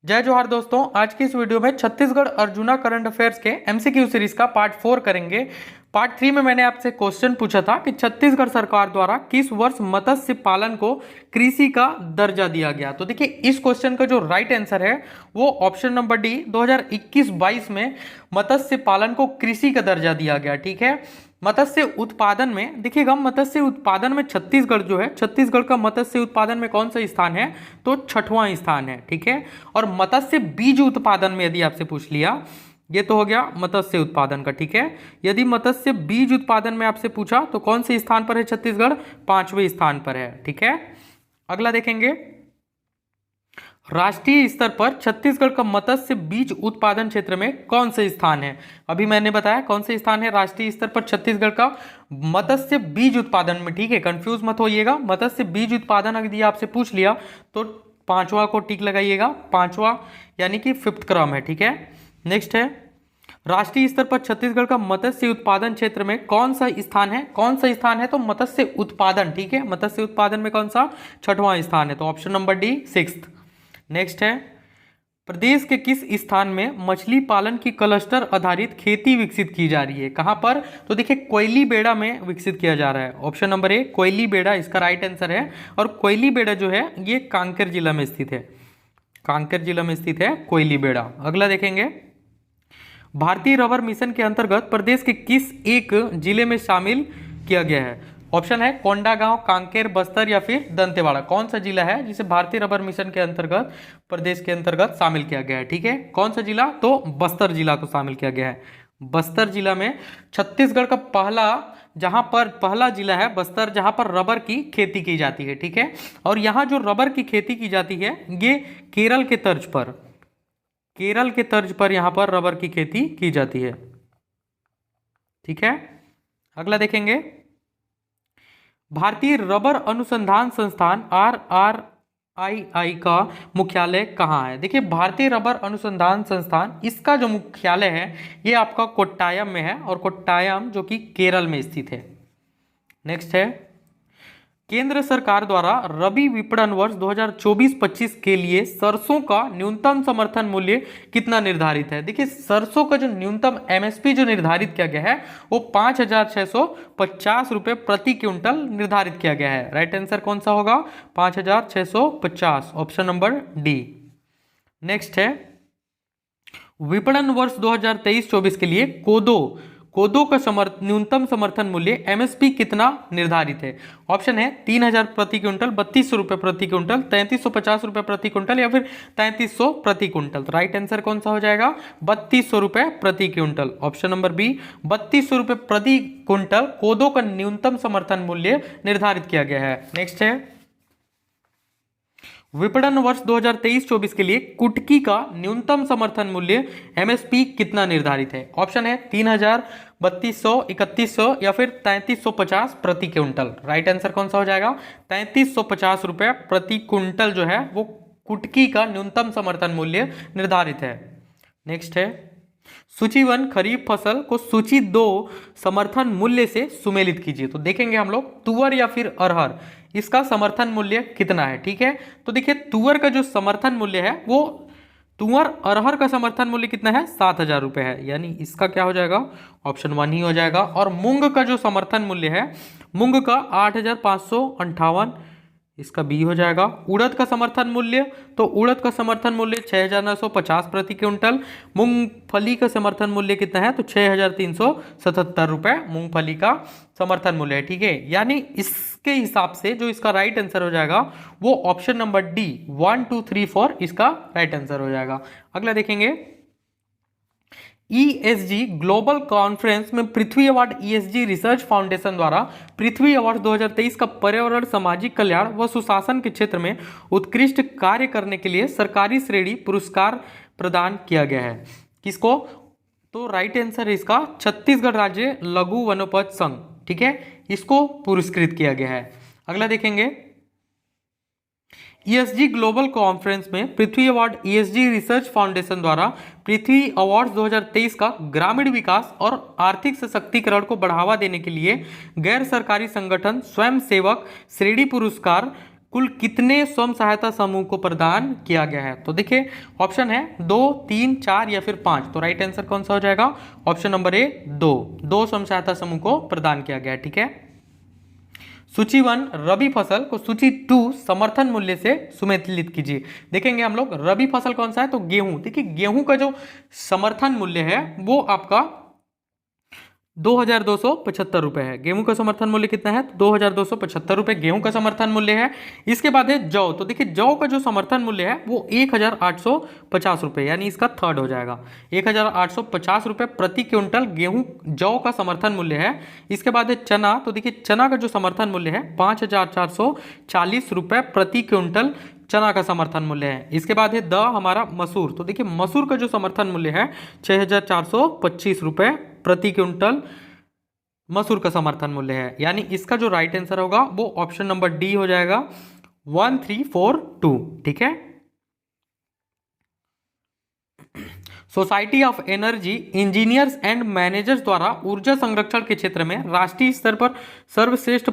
जय जोहार दोस्तों। आज की इस वीडियो में छत्तीसगढ़ अर्जुना करंट अफेयर्स के एमसीक्यू सीरीज का पार्ट 4 करेंगे। पार्ट 3 में मैंने आपसे क्वेश्चन पूछा था कि छत्तीसगढ़ सरकार द्वारा किस वर्ष मत्स्य पालन को कृषि का दर्जा दिया गया। तो देखिए, इस क्वेश्चन का जो राइट आंसर है वो ऑप्शन नंबर डी 2021-22 में मत्स्य पालन को कृषि का दर्जा दिया गया। ठीक है, मत्स्य उत्पादन में देखिएगा, मत्स्य उत्पादन में छत्तीसगढ़ जो है, छत्तीसगढ़ का मत्स्य उत्पादन में कौन सा स्थान है, तो 6वां स्थान है। ठीक है, और मत्स्य बीज उत्पादन में यदि आपसे पूछ लिया, ये तो हो गया मत्स्य उत्पादन का। ठीक है, यदि मत्स्य बीज उत्पादन में आपसे पूछा तो कौन से स्थान पर है छत्तीसगढ़, 5वें स्थान पर है। ठीक है, अगला देखेंगे, राष्ट्रीय स्तर पर छत्तीसगढ़ का मत्स्य बीज उत्पादन क्षेत्र में कौन से स्थान है। अभी मैंने बताया कौन से स्थान है राष्ट्रीय स्तर पर छत्तीसगढ़ का मत्स्य बीज उत्पादन में। ठीक है, कंफ्यूज मत होइएगा, मत्स्य बीज उत्पादन यदि आपसे पूछ लिया तो 5वां को टिक लगाइएगा, 5वां यानी कि 5th क्रम है। ठीक है, नेक्स्ट है, राष्ट्रीय स्तर पर छत्तीसगढ़ का मत्स्य उत्पादन क्षेत्र में कौन सा स्थान है, कौन सा स्थान है, तो मत्स्य उत्पादन। ठीक है, मत्स्य उत्पादन में कौन सा, 6वां स्थान है, तो option number D 6th। Next है, प्रदेश के किस स्थान में मछली पालन की क्लस्टर आधारित खेती विकसित की जा रही है, कहां पर, तो देखिए कोयली बेड़ा में विकसित किया जा रहा है। ऑप्शन नंबर ए कोयली बेड़ा इसका राइट आंसर है। और कोयली बेड़ा जो है ये कांकेर जिला में स्थित है, कांकेर जिला में स्थित है कोयली बेड़ा। अगला देखेंगे, भारतीय रबर मिशन के अंतर्गत प्रदेश के किस एक जिले में शामिल किया गया है। ऑप्शन है कोंडागांव, कांकेर, बस्तर या फिर दंतेवाड़ा। कौन सा जिला है जिसे भारतीय रबर मिशन के अंतर्गत प्रदेश के अंतर्गत शामिल किया गया है। ठीक है, कौन सा जिला, तो बस्तर जिला को शामिल किया गया है। बस्तर जिला में छत्तीसगढ़ का पहला जिला है बस्तर, जहां पर रबर की खेती की जाती है। ठीक है, और यहाँ जो रबर की खेती की जाती है ये केरल के तर्ज पर, केरल के तर्ज पर यहाँ पर रबर की खेती की जाती है। ठीक है, अगला देखेंगे, भारतीय रबर अनुसंधान संस्थान RRII का मुख्यालय कहाँ है। देखिए, भारतीय रबर अनुसंधान संस्थान, इसका जो मुख्यालय है ये आपका कोट्टायम में है, और कोट्टायम जो कि केरल में स्थित है। नेक्स्ट है, केंद्र सरकार द्वारा रबी विपणन वर्ष 2024-25 के लिए सरसों का न्यूनतम समर्थन मूल्य कितना निर्धारित है। देखिए, सरसों का जो न्यूनतम MSP जो निर्धारित किया गया है वो 5,650 रुपये प्रति क्विंटल निर्धारित किया गया है। राइट आंसर कौन सा होगा, 5,650, ऑप्शन नंबर डी। नेक्स्ट है, विपणन वर्ष 2023-24 के लिए कोदो का न्यूनतम समर्थन मूल्य MSP कितना निर्धारित है। ऑप्शन है 3,000 प्रति क्विंटल, 3200 रुपये प्रति क्विंटल, 3,350 रुपये प्रति क्विंटल या फिर 3,300 प्रति क्विंटल। तो राइट आंसर कौन सा हो जाएगा, 3,200 रुपये प्रति क्विंटल, ऑप्शन नंबर बी, 3,200 रुपये प्रति क्विंटल कोदो का न्यूनतम समर्थन मूल्य निर्धारित किया गया है। नेक्स्ट है, विपणन वर्ष 2023-24 के लिए कुटकी का न्यूनतम समर्थन मूल्य MSP कितना निर्धारित है। ऑप्शन है 3,000, 3,200, 3,100 या फिर 3,350 प्रति क्विंटल। राइट आंसर कौन सा हो जाएगा, 3,350 रुपये प्रति क्विंटल जो है वो कुटकी का न्यूनतम समर्थन मूल्य निर्धारित है। नेक्स्ट है, सूची 1 खरीफ फसल को सूची 2 समर्थन मूल्य से सुमेलित कीजिए। तो देखेंगे हम लोग तुअर या फिर अरहर, इसका समर्थन मूल्य कितना है। ठीक है, तो देखिए तुअर का जो समर्थन मूल्य है वो, तुअर अरहर का समर्थन मूल्य कितना है, 7,000 रुपये है, यानी इसका क्या हो जाएगा, ऑप्शन 1 ही हो जाएगा। और मूंग का जो समर्थन मूल्य है, मूंग का 8,558, इसका बी हो जाएगा। उड़द का समर्थन मूल्य, तो उड़द का समर्थन मूल्य 6,950 प्रति क्विंटल। मूंगफली का समर्थन मूल्य कितना है, तो 6,377 रुपये मूंगफली का समर्थन मूल्य है। ठीक है, यानी इसके हिसाब से जो इसका राइट आंसर हो जाएगा वो ऑप्शन नंबर डी 1, 2, 3, 4 इसका राइट आंसर हो जाएगा। अगला देखेंगे, ESG ग्लोबल कॉन्फ्रेंस में पृथ्वी अवार्ड ESG रिसर्च फाउंडेशन द्वारा पृथ्वी अवार्ड 2023 का पर्यावरण, सामाजिक कल्याण व सुशासन के क्षेत्र में उत्कृष्ट कार्य करने के लिए सरकारी श्रेणी पुरस्कार प्रदान किया गया है। किसको, तो राइट आंसर है इसका छत्तीसगढ़ राज्य लघु वनोपज संघ। ठीक है, इसको पुरस्कृत किया गया है। अगला देखेंगे, ESG ग्लोबल कॉन्फ्रेंस में पृथ्वी अवार्ड ESG रिसर्च फाउंडेशन द्वारा पृथ्वी अवार्ड 2023 का ग्रामीण विकास और आर्थिक सशक्तिकरण को बढ़ावा देने के लिए गैर सरकारी संगठन स्वयं सेवक श्रेणी पुरस्कार कुल कितने स्वयं सहायता समूह को प्रदान किया गया है? तो देखिए ऑप्शन है 2, 3, 4 या फिर 5। तो राइट आंसर कौन सा हो जाएगा? Option number A 2। 2 स्वयं सहायता समूह को प्रदान किया गया है, ठीक है। सूची 1 रबी फसल को सूची 2 समर्थन मूल्य से सुमेलित कीजिए। देखेंगे हम लोग रबी फसल कौन सा है, तो गेहूं। देखिए गेहूं का जो समर्थन मूल्य है वो आपका 2275 रुपए है। गेहूं का समर्थन मूल्य कितना है? 2275 रुपए गेहूं का समर्थन मूल्य है। इसके बाद है जौ। तो देखिए जौ का जो समर्थन मूल्य है वो 1850 रुपए, यानी इसका थर्ड हो जाएगा। 1850 रुपए प्रति क्विंटल गेहूं जौ का समर्थन मूल्य है। इसके बाद है चना। तो देखिए चना का जो समर्थन मूल्य है 5440 रुपए प्रति क्विंटल चना का समर्थन मूल्य है। इसके बाद है हमारा मसूर। तो देखिए मसूर का जो समर्थन मूल्य है 6425 रुपए प्रति क्विंटल मसूर का समर्थन मूल्य है, यानी इसका जो राइट आंसर होगा वो ऑप्शन नंबर डी हो जाएगा 1342, ठीक है। Society of energy engineers and managers द्वारा ऊर्जा संरक्षण के क्षेत्र में राष्ट्रीय स्तर पर सर्वश्रेष्ठ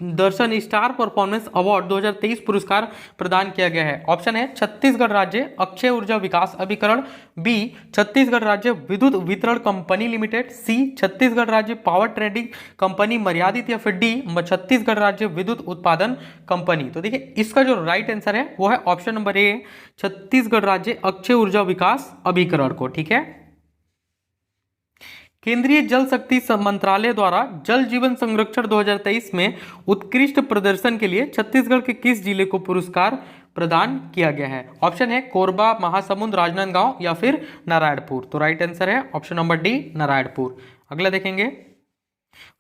दर्शन स्टार परफॉर्मेंस अवार्ड 2023 पुरस्कार प्रदान किया गया है। ऑप्शन है छत्तीसगढ़ राज्य अक्षय ऊर्जा विकास अभिकरण, बी छत्तीसगढ़ राज्य विद्युत वितरण कंपनी लिमिटेड, सी छत्तीसगढ़ राज्य पावर ट्रेडिंग कंपनी मर्यादित, या फिर डी छत्तीसगढ़ राज्य विद्युत उत्पादन कंपनी। तो देखिए इसका जो राइट आंसर है वो है ऑप्शन नंबर ए छत्तीसगढ़ राज्य अक्षय ऊर्जा विकास अभिकरण को, ठीक है। केंद्रीय जल शक्ति मंत्रालय द्वारा जल जीवन संरक्षण 2023 में उत्कृष्ट प्रदर्शन के लिए छत्तीसगढ़ के किस जिले को पुरस्कार प्रदान किया गया है? ऑप्शन है कोरबा, महासमुंद, राजनांदगांव या फिर नारायणपुर। तो राइट आंसर है ऑप्शन नंबर डी नारायणपुर। अगला देखेंगे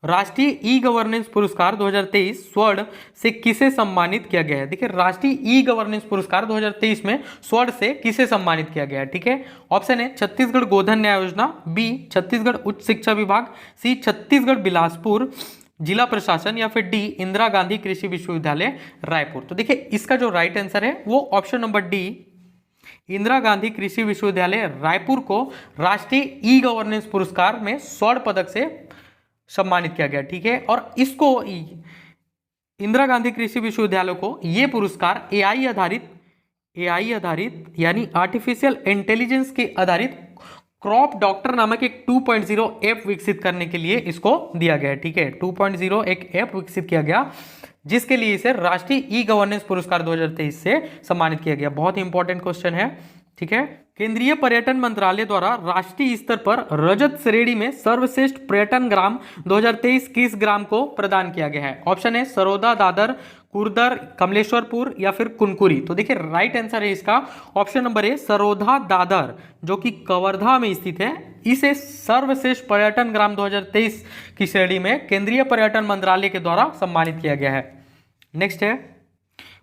राष्ट्रीय ई गवर्नेंस पुरस्कार 2023 स्वर्ण से किसे सम्मानित किया गया है? देखिए राष्ट्रीय ई गवर्नेंस पुरस्कार 2023 में स्वर्ण से किसे सम्मानित किया गया है, ठीक है। ऑप्शन है छत्तीसगढ़ गोधन न्याय योजना, बी छत्तीसगढ़ उच्च शिक्षा विभाग, सी छत्तीसगढ़ बिलासपुर जिला प्रशासन, या फिर डी इंदिरा गांधी कृषि विश्वविद्यालय रायपुर। तो देखिए इसका जो राइट आंसर है वो option number D Indira Gandhi कृषि विश्वविद्यालय रायपुर को राष्ट्रीय ई गवर्नेंस पुरस्कार में स्वर्ण पदक से सम्मानित किया गया, ठीक है। और इसको इंदिरा गांधी कृषि विश्वविद्यालय को ये पुरस्कार एआई आधारित यानी आर्टिफिशियल इंटेलिजेंस के आधारित क्रॉप डॉक्टर नामक एक 2.0 ऐप विकसित करने के लिए इसको दिया गया है, ठीक है। 2.0 एक ऐप विकसित किया गया जिसके लिए इसे राष्ट्रीय ई गवर्नेंस पुरस्कार 2023 से सम्मानित किया गया। बहुत ही इंपॉर्टेंट क्वेश्चन है, ठीक है। केंद्रीय पर्यटन मंत्रालय द्वारा राष्ट्रीय स्तर पर रजत श्रेणी में सर्वश्रेष्ठ पर्यटन ग्राम 2023 किस ग्राम को प्रदान किया गया है? ऑप्शन है सरोदा, दादर, कुर्दर, कमलेश्वरपुर या फिर कुनकुरी। तो देखिए राइट आंसर है इसका option number A Saroda Dadar, जो कि कवर्धा में स्थित है। इसे सर्वश्रेष्ठ पर्यटन ग्राम 2023 की श्रेणी में केंद्रीय पर्यटन मंत्रालय के द्वारा सम्मानित किया गया है। नेक्स्ट है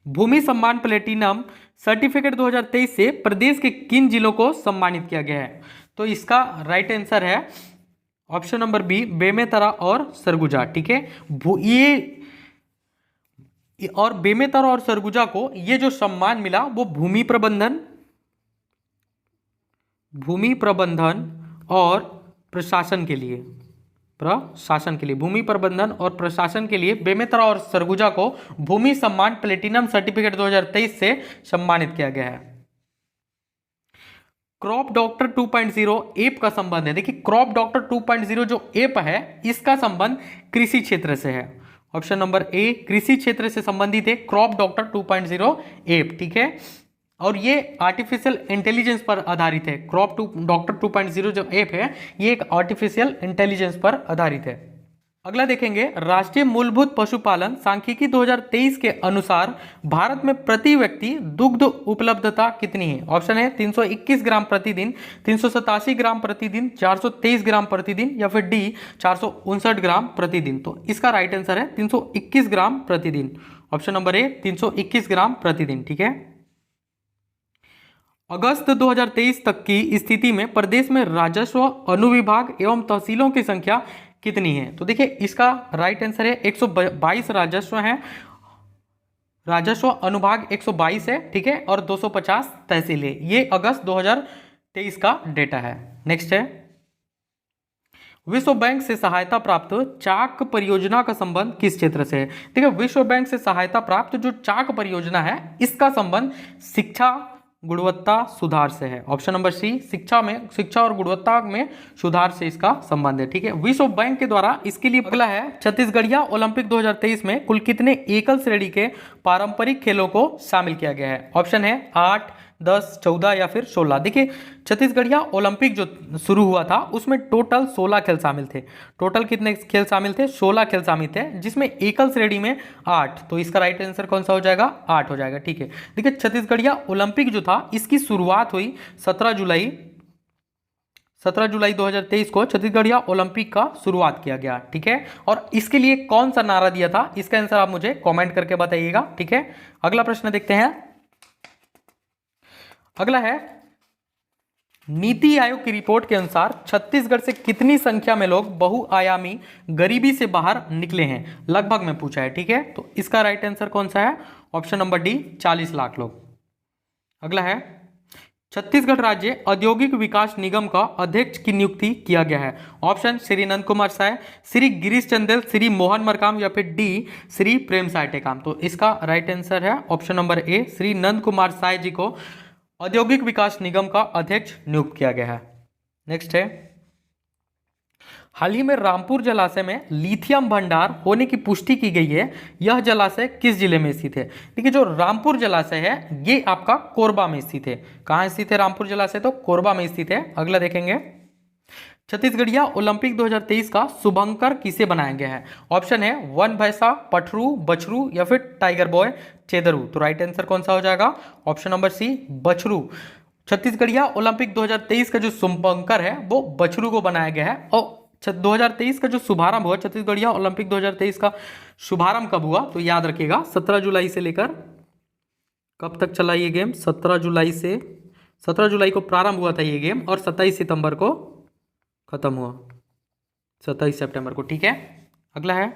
भूमि सम्मान प्लेटिनम सर्टिफिकेट 2023 से प्रदेश के किन जिलों को सम्मानित किया गया है? तो इसका राइट आंसर है ऑप्शन नंबर बी बेमेतरा और सरगुजा, ठीक है। ये और बेमेतरा और सरगुजा को ये जो सम्मान मिला वो भूमि प्रबंधन और प्रशासन के लिए भूमि प्रबंधन और प्रशासन के लिए बेमेतरा और सरगुजा को भूमि सम्मान प्लेटिनम सर्टिफिकेट 2023 से सम्मानित किया गया है। क्रॉप डॉक्टर 2.0 ऐप का संबंध है। देखिए क्रॉप डॉक्टर 2.0 जो ऐप है इसका संबंध कृषि क्षेत्र से है। ऑप्शन नंबर ए कृषि क्षेत्र से संबंधित है क्रॉप डॉक्टर 2.0 ऐप, ठीक है। और ये आर्टिफिशियल इंटेलिजेंस पर आधारित है। क्रॉप डॉक्टर 2.0 जो ऐप है ये एक आर्टिफिशियल इंटेलिजेंस पर आधारित है। अगला देखेंगे राष्ट्रीय मूलभूत पशुपालन सांख्यिकी 2023 के अनुसार भारत में प्रति व्यक्ति दुग्ध उपलब्धता कितनी है? ऑप्शन है 321 ग्राम प्रतिदिन, 387 ग्राम प्रतिदिन, 423 ग्राम प्रतिदिन या फिर डी 459 ग्राम प्रतिदिन। तो इसका राइट आंसर है 321 ग्राम प्रतिदिन। ऑप्शन नंबर ए 321 ग्राम प्रतिदिन, ठीक है। अगस्त 2023 तक की स्थिति में प्रदेश में राजस्व अनुविभाग एवं तहसीलों की संख्या कितनी है? तो देखिए इसका राइट आंसर है 122 राजस्व है, राजस्व अनुभाग 122 है, ठीक है। और 250 तहसील है। ये अगस्त 2023 का डेटा है। नेक्स्ट है विश्व बैंक से सहायता प्राप्त चाक परियोजना का संबंध किस क्षेत्र से है? देखिए, विश्व बैंक से सहायता प्राप्त जो चाक परियोजना है इसका संबंध शिक्षा गुणवत्ता सुधार से है। ऑप्शन नंबर सी, शिक्षा और गुणवत्ता में सुधार से इसका संबंध है। ठीक है, विश्व बैंक के द्वारा इसके लिए अगला है, छत्तीसगढ़िया ओलंपिक 2023 में कुल कितने एकल श्रेणी के पारंपरिक खेलों को शामिल किया गया है? ऑप्शन है 8, 10, 14 या फिर 16। देखिए, छत्तीसगढ़िया ओलंपिक जो शुरू हुआ था उसमें टोटल 16 खेल शामिल थे। टोटल कितने खेल शामिल थे? 16 खेल शामिल थे, जिसमें एकल श्रेणी में 8। तो इसका राइट आंसर कौन सा हो जाएगा? 8 हो जाएगा। ठीक है, देखिए, छत्तीसगढ़िया ओलंपिक जो था इसकी शुरुआत हुई 17 जुलाई 2023 को छत्तीसगढ़िया ओलंपिक का शुरुआत किया गया। ठीक है, और इसके लिए कौन सा नारा दिया था? इसका आंसर आप मुझे कमेंट करके बताइएगा। ठीक है, अगला प्रश्न देखते हैं। अगला है, नीति आयोग की रिपोर्ट के अनुसार छत्तीसगढ़ से कितनी संख्या में लोग बहुआयामी गरीबी से बाहर निकले हैं? लगभग में पूछा है। ठीक है, तो इसका राइट आंसर कौन सा है? ऑप्शन नंबर डी, 40 लाख लोग। अगला है, छत्तीसगढ़ राज्य औद्योगिक विकास निगम का अध्यक्ष की नियुक्ति किया गया है। ऑप्शन श्री नंद कुमार साय, श्री गिरीश चंदेल, श्री मोहन मरकाम या फिर डी श्री प्रेम साय टेकाम। तो इसका राइट आंसर है option number A, Shri Nand Kumar Sai जी को औद्योगिक विकास निगम का अध्यक्ष नियुक्त किया गया है। नेक्स्ट है, हाल ही में रामपुर जलाशय में लिथियम भंडार होने की पुष्टि की गई है। यह जलाशय किस जिले में स्थित है? देखिए, जो रामपुर जलाशय है ये आपका कोरबा में स्थित है। कहाँ स्थित है रामपुर जलाशय? तो कोरबा में स्थित है। अगला देखेंगे, छत्तीसगढ़िया ओलंपिक 2023 का शुभंकर किसे बनाया गया है? ऑप्शन है वन भैंसा, पठरू, बछरू या फिर टाइगर बॉय चेदरू। तो राइट आंसर कौन सा हो जाएगा? ऑप्शन नंबर सी, बछरू। छत्तीसगढ़िया ओलंपिक 2023 का जो शुभंकर है वो बछरू को बनाया गया है। और 2023 का जो शुभारंभ हुआ, छत्तीसगढ़िया ओलंपिक 2023 का शुभारंभ कब हुआ? तो याद रखिएगा 17 जुलाई से लेकर कब तक चला ये गेम? 17 जुलाई को प्रारंभ हुआ था ये गेम और 27 सितंबर को खत्म हुआ, 27 सितंबर को। ठीक है, अगला है,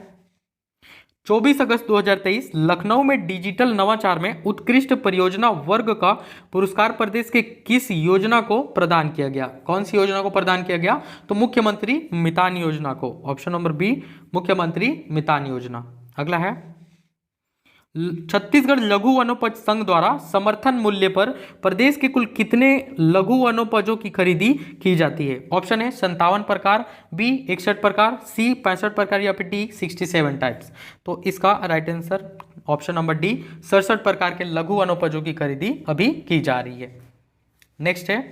24 अगस्त 2023 लखनऊ में डिजिटल नवाचार में उत्कृष्ट परियोजना वर्ग का पुरस्कार प्रदेश के किस योजना को प्रदान किया गया? कौन सी योजना को प्रदान किया गया? तो मुख्यमंत्री मितान योजना को। ऑप्शन नंबर बी, मुख्यमंत्री मितान योजना। अगला है, छत्तीसगढ़ लघु वनोपज संघ द्वारा समर्थन मूल्य पर प्रदेश के कुल कितने लघु वनोपजों की खरीदी की जाती है? ऑप्शन है 57 प्रकार, बी 61 प्रकार, सी 65 प्रकार या फिर डी 67 टाइप्स। तो इसका right answer option number D, 67 प्रकार के लघु वनोपजों की खरीदी अभी की जा रही है। नेक्स्ट है,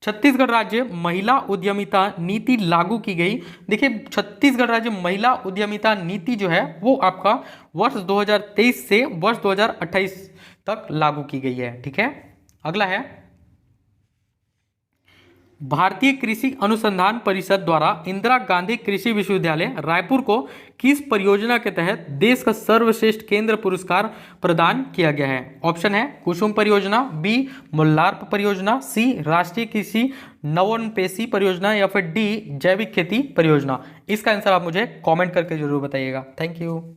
छत्तीसगढ़ राज्य महिला उद्यमिता नीति लागू की गई। देखिए, छत्तीसगढ़ राज्य महिला उद्यमिता नीति जो है वो आपका वर्ष 2023 से वर्ष 2028 तक लागू की गई है। ठीक है, अगला है, भारतीय कृषि अनुसंधान परिषद द्वारा इंदिरा गांधी कृषि विश्वविद्यालय रायपुर को किस परियोजना के तहत देश का सर्वश्रेष्ठ केंद्र पुरस्कार प्रदान किया गया है? ऑप्शन है कुसुम परियोजना, बी मुल्लार्प परियोजना, सी राष्ट्रीय कृषि नवोन्मेषी परियोजना या फिर डी जैविक खेती परियोजना। इसका आंसर आप मुझे कमेंट करके जरूर बताइएगा। Thank you.